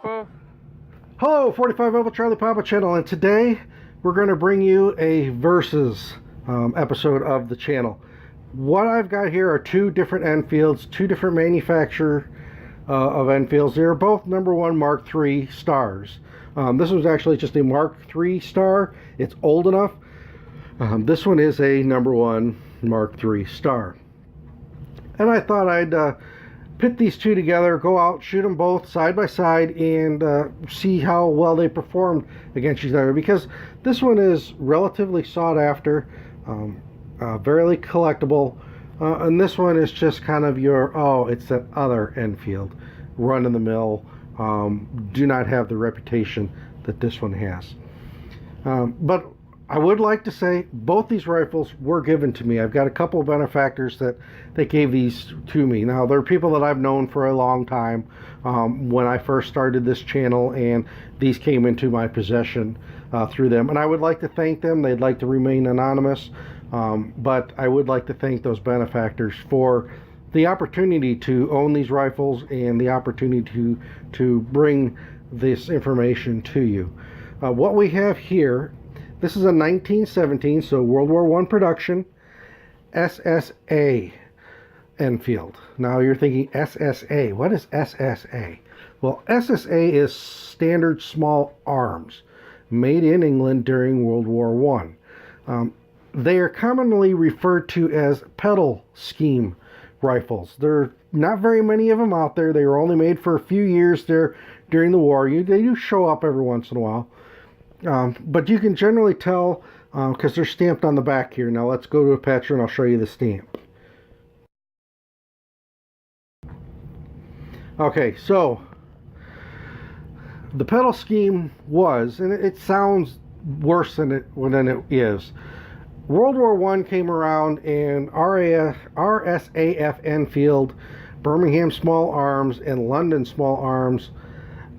Papa. Hello, 45 Alpha Charlie Papa channel, and today we're going to bring you a versus episode of the channel. What I've got here are two different Enfields, two different manufacturer of Enfields. They're both #1 Mark III stars. This was actually just a Mark III star. It's old enough. This one is a #1 Mark III star. And I thought I'd pit these two together, go out, shoot them both side by side, and see how well they performed against each other. Because this one is relatively sought after, very collectible, and this one is just kind of your, oh, it's that other Enfield, run in the mill, do not have the reputation that this one has. But I would like to say both these rifles were given to me. I've got a couple of benefactors that gave these to me. Now, they're people that I've known for a long time when I first started this channel, and these came into my possession through them. And I would like to thank them. They'd like to remain anonymous, but I would like to thank those benefactors for the opportunity to own these rifles and the opportunity to bring this information to you. What we have here, this is a 1917, so World War I production, SSA Enfield. Now you're thinking SSA. What is SSA? Well, SSA is Standard Small Arms, made in England during World War I. They are commonly referred to as pedal scheme rifles. There are not very many of them out there. They were only made for a few years there during the war. They do show up every once in a while. But you can generally tell because they're stamped on the back here. Now let's go to a picture and I'll show you the stamp. Okay, so the pedal scheme was, and it sounds worse than it is. World War I came around, and RSAF Enfield, Birmingham Small Arms, and London Small Arms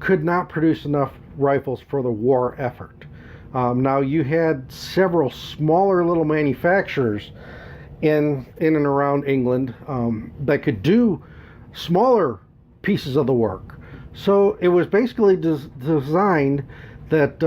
could not produce enough rifles for the war effort. Now you had several smaller little manufacturers in and around England that could do smaller pieces of the work. So it was basically designed that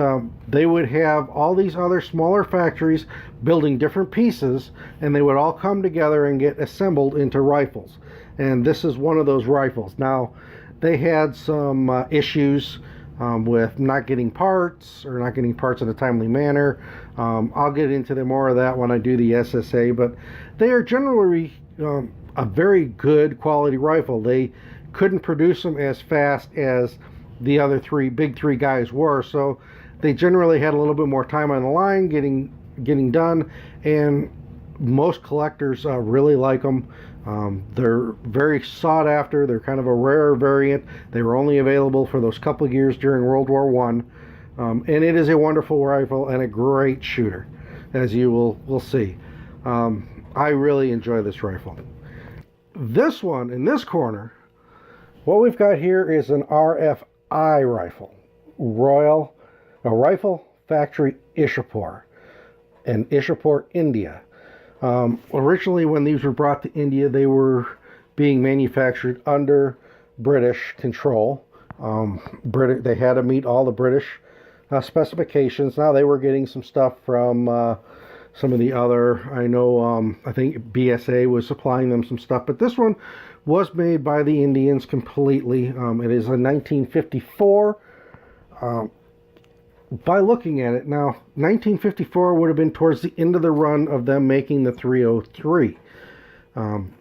they would have all these other smaller factories building different pieces, and they would all come together and get assembled into rifles. And this is one of those rifles. Now, they had some issues with not getting parts, or not getting parts in a timely manner. I'll get into more of that when I do the SSA, but they are generally a very good quality rifle. They couldn't produce them as fast as the other big three guys were, so they generally had a little bit more time on the line getting done, and most collectors really like them. They're very sought after. They're kind of a rare variant. They were only available for those couple of years during World War I, and it is a wonderful rifle and a great shooter, as you will see. I really enjoy this rifle. This one in this corner, what we've got here is an RFI rifle, Rifle Factory Ishapur, in Ishapur, India. Originally, when these were brought to India, they were being manufactured under British control. They had to meet all the British specifications. Now they were getting some stuff from some of the other, I think BSA was supplying them some stuff, but this one was made by the Indians completely. It is a 1954. By looking at it now, 1954 would have been towards the end of the run of them making the 303. In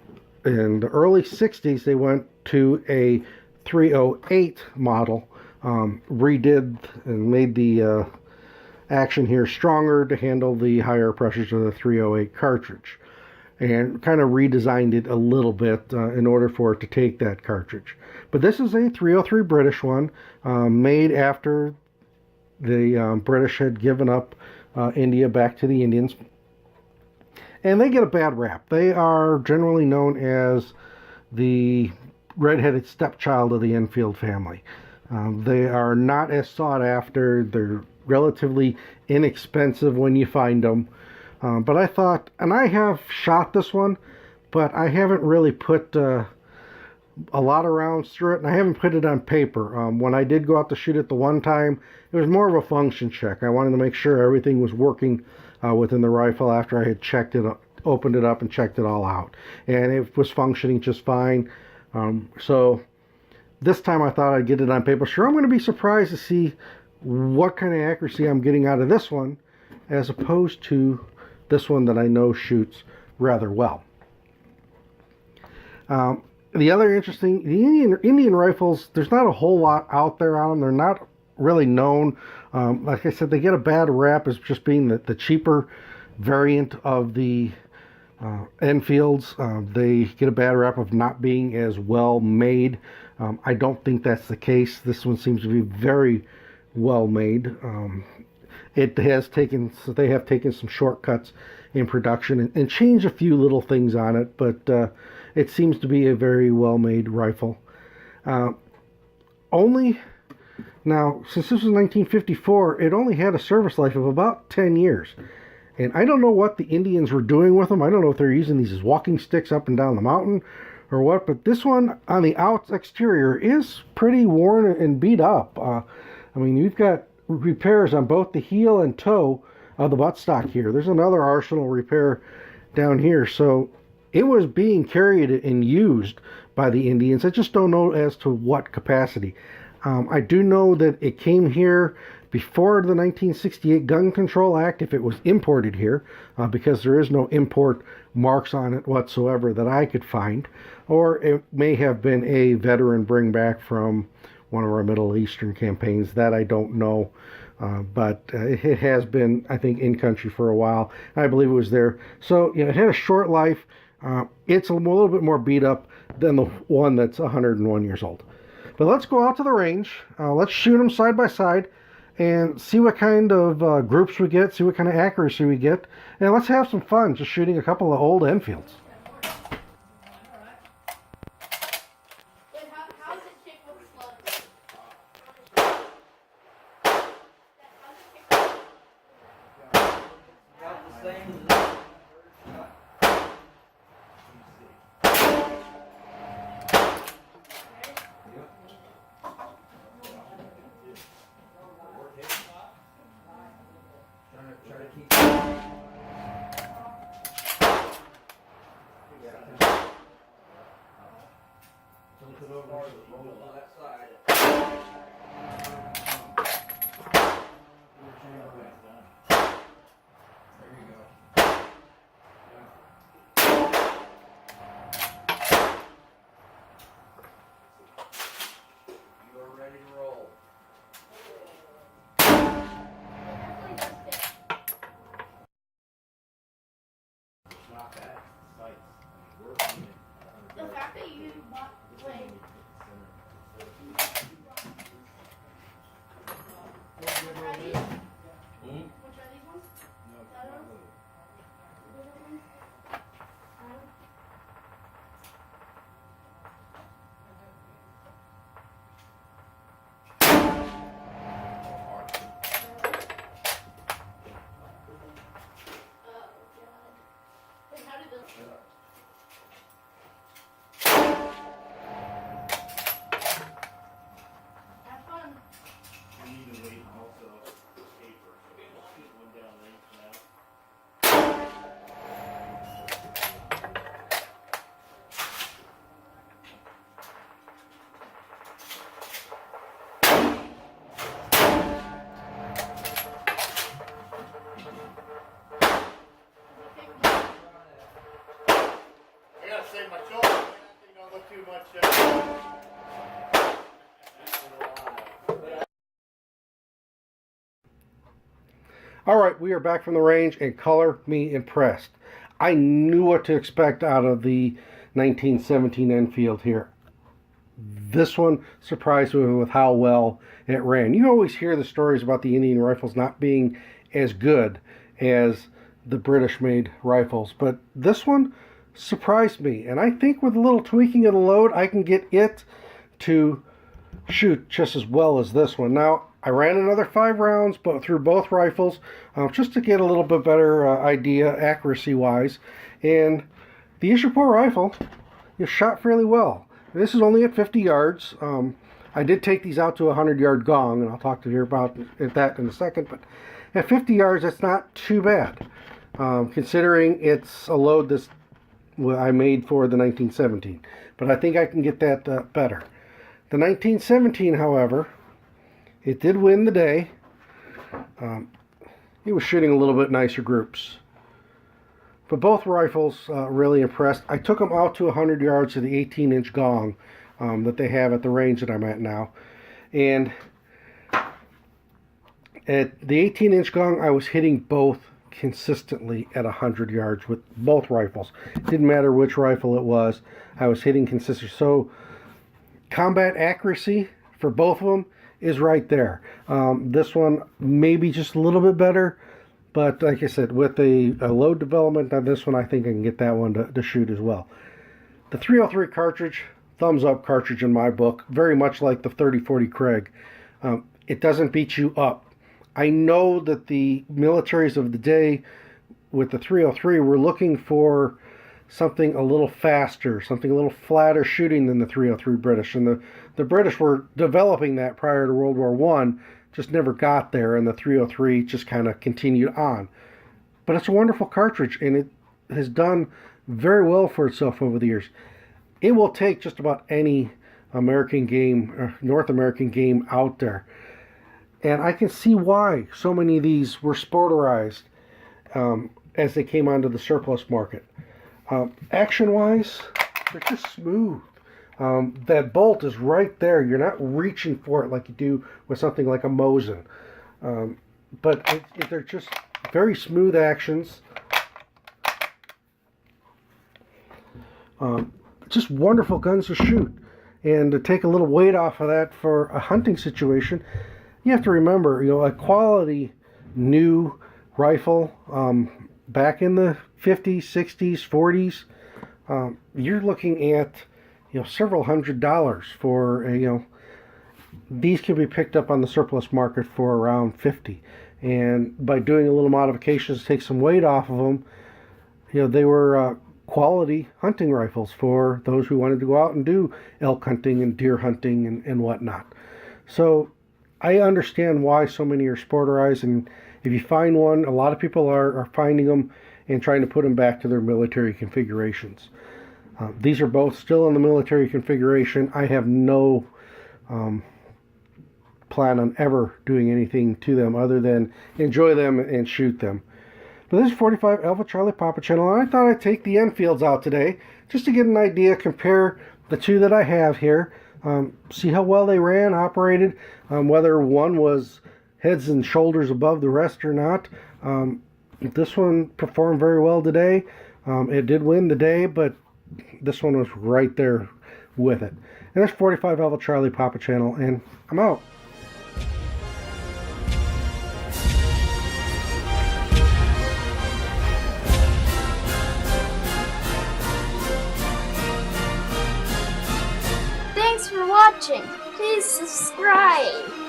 the early 60s, they went to a 308 model, redid and made the action here stronger to handle the higher pressures of the 308 cartridge, and kind of redesigned it a little bit in order for it to take that cartridge. But this is a 303 British one, made after the British had given up India back to the Indians. And they get a bad rap. They are generally known as the red-headed stepchild of the Enfield family. They are not as sought after. They're relatively inexpensive when you find them. But I thought, and I have shot this one, but I haven't really put a lot of rounds through it, and I haven't put it on paper. When I did go out to shoot it the one time, it was more of a function check. I wanted to make sure everything was working within the rifle after I had checked it, opened it up and checked it all out. And it was functioning just fine. So this time I thought I'd get it on paper. Sure, I'm going to be surprised to see what kind of accuracy I'm getting out of this one as opposed to this one that I know shoots rather well. The other interesting, the Indian rifles, there's not a whole lot out there on them. They're not really known. Like I said, they get a bad rap as just being the cheaper variant of the Enfields. They get a bad rap of not being as well made. I don't think that's the case. This one seems to be very well made. It has taken, so they have taken some shortcuts in production and changed a few little things on it, but it seems to be a very well made rifle. Only now, since this was 1954, it only had a service life of about 10 years. And I don't know what the Indians were doing with them. I don't know if they're using these as walking sticks up and down the mountain or what, but this one on the exterior is pretty worn and beat up. I mean, you've got repairs on both the heel and toe of the buttstock here. There's another arsenal repair down here. So it was being carried and used by the Indians. I just don't know as to what capacity. I do know that it came here before the 1968 Gun Control Act, if it was imported here, because there is no import marks on it whatsoever that I could find, or it may have been a veteran bring back from one of our Middle Eastern campaigns. That I don't know, but it has been, I think, in country for a while. I believe it was there. So, you know, it had a short life. It's a little bit more beat up than the one that's 101 years old. But let's go out to the range. Let's shoot them side by side and see what kind of groups we get, see what kind of accuracy we get, and let's have some fun just shooting a couple of old Enfields. The fact that you bought like which are these? Which are these ones? That one? Those ones? Save my shoulder. You don't look too much. All right, we are back from the range, and color me impressed. I knew what to expect out of the 1917 Enfield here. This one surprised me with how well it ran. You always hear the stories about the Indian rifles not being as good as the British-made rifles, but this one surprised me, and I think with a little tweaking of the load I can get it to shoot just as well as this one. Now I ran another 5 rounds but through both rifles just to get a little bit better idea accuracy wise, and the Ishapur rifle is shot fairly well. This is only at 50 yards. I did take these out to a 100-yard gong, and I'll talk to you about that in a second. But at 50 yards, that's not too bad, considering it's a load that I made for the 1917. But I think I can get that better. The 1917, however, it did win the day. It was shooting a little bit nicer groups. But both rifles really impressed. I took them out to 100 yards to the 18-inch gong that they have at the range that I'm at now. And at the 18-inch gong, I was hitting both consistently at 100 yards with both rifles. It didn't matter which rifle it was. I was hitting consistently. So combat accuracy for both of them is right there. This one maybe just a little bit better. But like I said, with a load development on this one, I think I can get that one to shoot as well. The 303 cartridge, thumbs up cartridge in my book, very much like the 3040 Craig. It doesn't beat you up. I know that the militaries of the day with the 303 were looking for something a little faster, something a little flatter shooting than the 303 British. And the British were developing that prior to World War I, just never got there, and the 303 just kind of continued on. But it's a wonderful cartridge, and it has done very well for itself over the years. It will take just about any American game, or North American game out there. And I can see why so many of these were sporterized as they came onto the surplus market. Action-wise, they're just smooth. That bolt is right there. You're not reaching for it like you do with something like a Mosin. But they're just very smooth actions. Just wonderful guns to shoot. And to take a little weight off of that for a hunting situation, you have to remember, a quality new rifle back in the 50s, 60s, 40s, you're looking at several $100s for these can be picked up on the surplus market for around 50. And by doing a little modifications to take some weight off of them, they were quality hunting rifles for those who wanted to go out and do elk hunting and deer hunting and whatnot. So I understand why so many are sporterized, and if you find one, a lot of people are finding them and trying to put them back to their military configurations. These are both still in the military configuration. I have no plan on ever doing anything to them other than enjoy them and shoot them. But this is 45 Alpha Charlie Papa Channel, and I thought I'd take the Enfields out today just to get an idea, compare the two that I have here, see how well they ran, operated, whether one was heads and shoulders above the rest or not. This one performed very well today. It did win the day, but this one was right there with it. And that's 45 Alpha Charlie Papa Channel, and I'm out. Thanks for watching. Please subscribe.